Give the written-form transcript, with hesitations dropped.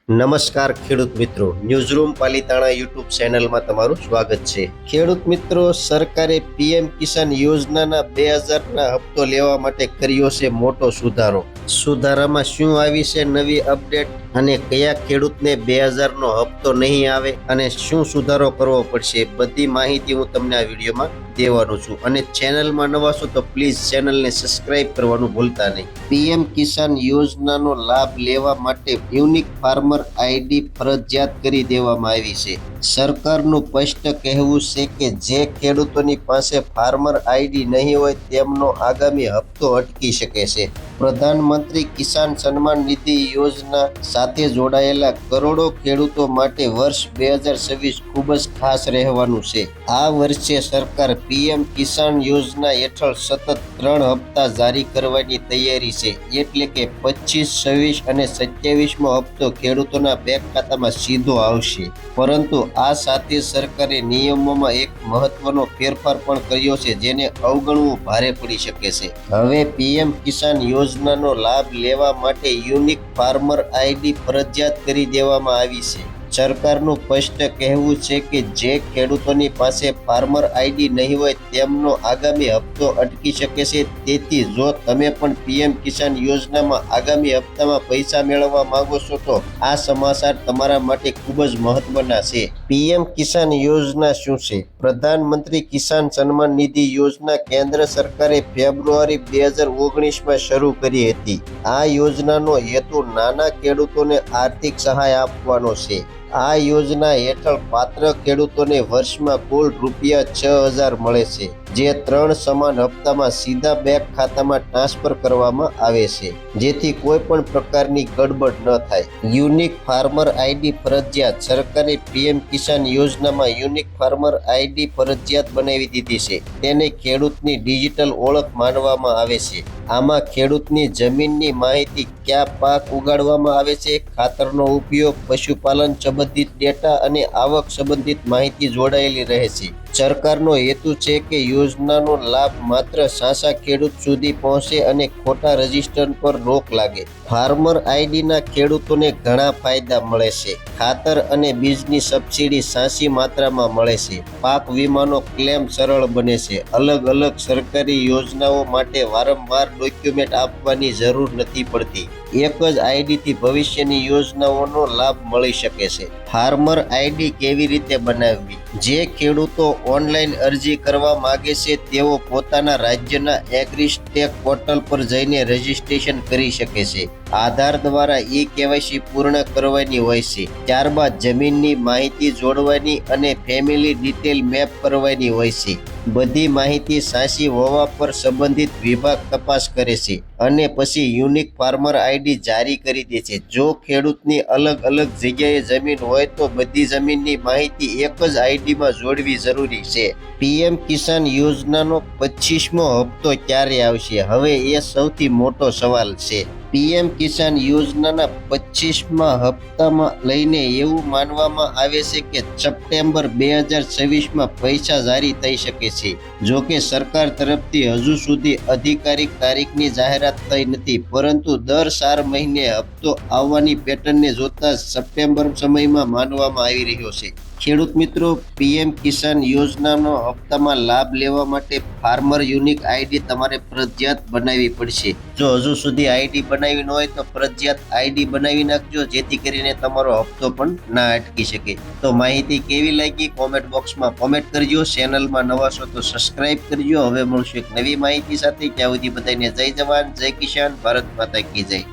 નમસ્કાર ખેડૂત મિત્રો, ન્યૂઝરૂમ પાલીતાણા યુટ્યુબ ચેનલમાં તમારું સ્વાગત છે। ખેડૂત મિત્રો, સરકારે પીએમ કિસાન યોજનાના 2000ના હપ્તો લેવા માટે કર્યો છે મોટો સુધારો। સુધારામાં શું આવી છે નવી અપડેટ અને કયા ખેડૂતને 2000નો હપ્તો નહીં આવે અને શું સુધારો કરવો પડશે, બધી માહિતી હું તમને આ વિડીયોમાં દેવાનું છું। અને ચેનલમાં નવા છો તો પ્લીઝ ચેનલને સબસ્ક્રાઇબ કરવાનું ભૂલતા નહીં। પીએમ કિસાન યોજનાનો લાભ લેવા માટે યુનિક ફાર્મર આઈડી ફરજિયાત કરી દેવામાં આવી છે। સરકારનું સ્પષ્ટ કહેવું છે કે જે ખેડૂતોની પાસે ફાર્મર આઈડી નહીં હોય તેમનો આગામી હપ્તો અટકી શકે છે। પ્રધાનમંત્રી કિસાન સન્માન નિધિ યોજના સાથે જોડાયેલા કરોડો ખેડૂતો માટે વર્ષ 2026 ખૂબ જ ખાસ રહેવાનું છે। આ વર્ષે સરકાર પીએમ કિસાન યોજના હેઠળ સતત 3 હપ્તા જારી કરવાની તૈયારી છે, એટલે કે 25, 26 અને 27મો હપ્તો ખેડૂતોના બેંક ખાતામાં સીધો આવશે। પરંતુ આ સાથે સરકારે નિયમોમાં એક મહત્વનો ફેરફાર પણ કર્યો છે, જેને અવગણવું ભારે પડી શકે છે। હવે પીએમ કિસાન યોજનાનો લાભ લેવા માટે યુનિક ફાર્મર આઈડી ફરજિયાત કરી દેવામાં આવી છે। સરકારનું સ્પષ્ટ કહેવું છે કે જે ખેડૂતોની પાસે ફાર્મર આઈડી નહીં હોય તેમનો આગામી હપ્તો અટકી શકે છે। તેથી જો તમે પણ પીએમ કિસાન યોજનામાં આગામી હપ્તામાં પૈસા મેળવવા માંગો છો તો આ સમાચાર તમારા માટે ખૂબ જ મહત્વના છે। પીએમ કિસાન યોજના શું છે? પ્રધાનમંત્રી કિસાન સન્માન નિધિ યોજના કેન્દ્ર સરકારે ફેબ્રુઆરી 2019માં શરૂ કરી હતી। આ યોજનાનો હેતુ નાના ખેડૂતોને આર્થિક સહાય આપવાનો છે। આ યોજના હેઠળ પાત્ર ખેડૂતોને વર્ષમાં કુલ રૂપિયા 6000 મળે છે, જે 3 સમાન હપ્તામાં સીધા બેંક ખાતામાં ટ્રાન્સફર કરવામાં આવે છે, જેથી કોઈ પણ પ્રકારની ગડબડ ન થાય। યુનિક ફાર્મર આઈડી ફરજિયાત: સરકારે પીએમ કિસાન યોજનામાં યુનિક ફાર્મર આઈડી ફરજિયાત બનાવી દીધી છે। તેને ખેડૂતની ડિજિટલ ઓળખ માનવામાં આવે છે। આમાં ખેડૂતની જમીનની માહિતી, કયા પાક ઉગાડવામાં આવે છે, ખાતરનો ઉપયોગ, પશુપાલન સંબંધિત ડેટા અને આવક સંબંધિત માહિતી જોડાયેલી રહે છે। સરકારનો હેતુ છે કે યોજનાનો લાભ માત્ર સાચા ખેડૂત સુધી પહોંચે અને ખોટા રજિસ્ટર પર રોક લાગે। ફાર્મર આઈડીના ખેડૂતોને ઘણા ફાયદા મળે છે। ખાતર અને બીજની સબસિડી સાચી માત્રામાં મળે છે। પાક વીમાનો ક્લેમ સરળ બને છે। અલગ અલગ સરકારી યોજનાઓ માટે વારંવાર ડોક્યુમેન્ટ આપવાની જરૂર નથી પડતી। એક જ આઈડીથી ભવિષ્યની યોજનાઓનો લાભ મળી શકે છે। ફાર્મર આઈડી કેવી રીતે બનાવવી? જે ખેડૂતો ઓનલાઈન અરજી કરવા માગે છે તેઓ પોતાના રાજ્યના એગ્રીસ્ટેક પોર્ટલ પર જઈને રજીસ્ટ્રેશન કરી શકે છે। આધાર દ્વારા કેવાયસી પૂર્ણ કરવાની હોય છે। ત્યારબાદ જમીનની માહિતી જોડવાની અને ફેમિલી ડિટેલ મેપ કરવાની હોય છે। બધી માહિતી સાચી હોવા પર સંબંધિત વિભાગ તપાસ કરે છે અને પછી યુનિક ફાર્મર આઈડી જારી કરી દે છે। જો ખેડૂતની અલગ અલગ જગ્યાએ જમીન હોય તો બધી જમીનની માહિતી એક જ આઈડીમાં જોડવી જરૂરી છે। પીએમ કિસાન યોજનાનો 25મો હપ્તો ક્યારે આવશે? હવે એ સૌથી મોટો સવાલ છે। પીએમ કિસાન યોજનાના 25મા હપ્તામાં લઈને એવું માનવામાં આવે છે કે સપ્ટેમ્બર 2026માં પૈસા જારી થઈ શકે છે। જો કે સરકાર તરફથી હજુ સુધી અધિકારિક તારીખની જાહેરાત થઈ નથી, પરંતુ દર 4 મહિને હપ્તો આવવાની પેટર્નને જોતા સપ્ટેમ્બર સમયમાં માનવામાં આવી રહ્યો છે। ખેડૂત મિત્રો, પીએમ કિસાન યોજનાનો હપ્તામાં લાભ લેવા માટે ફાર્મર યુનિક આઈડી તમારે ફરજિયાત બનાવવી પડશે। જો હજુ સુધી આઈડી બનાવી ન હોય તો ફરજિયાત આઈડી બનાવી નાખજો, જેથી કરીને તમારો હપ્તો પણ ના અટકી શકે। તો માહિતી કેવી લાગી કોમેન્ટ બોક્સમાં કોમેન્ટ કરજો। ચેનલમાં નવા છો તો સબસ્ક્રાઇબ કરજો। હવે મળશું એક નવી માહિતી સાથે। ત્યાં સુધી બધાને જય જવાન, જય કિસાન, ભારત માતા કી જય।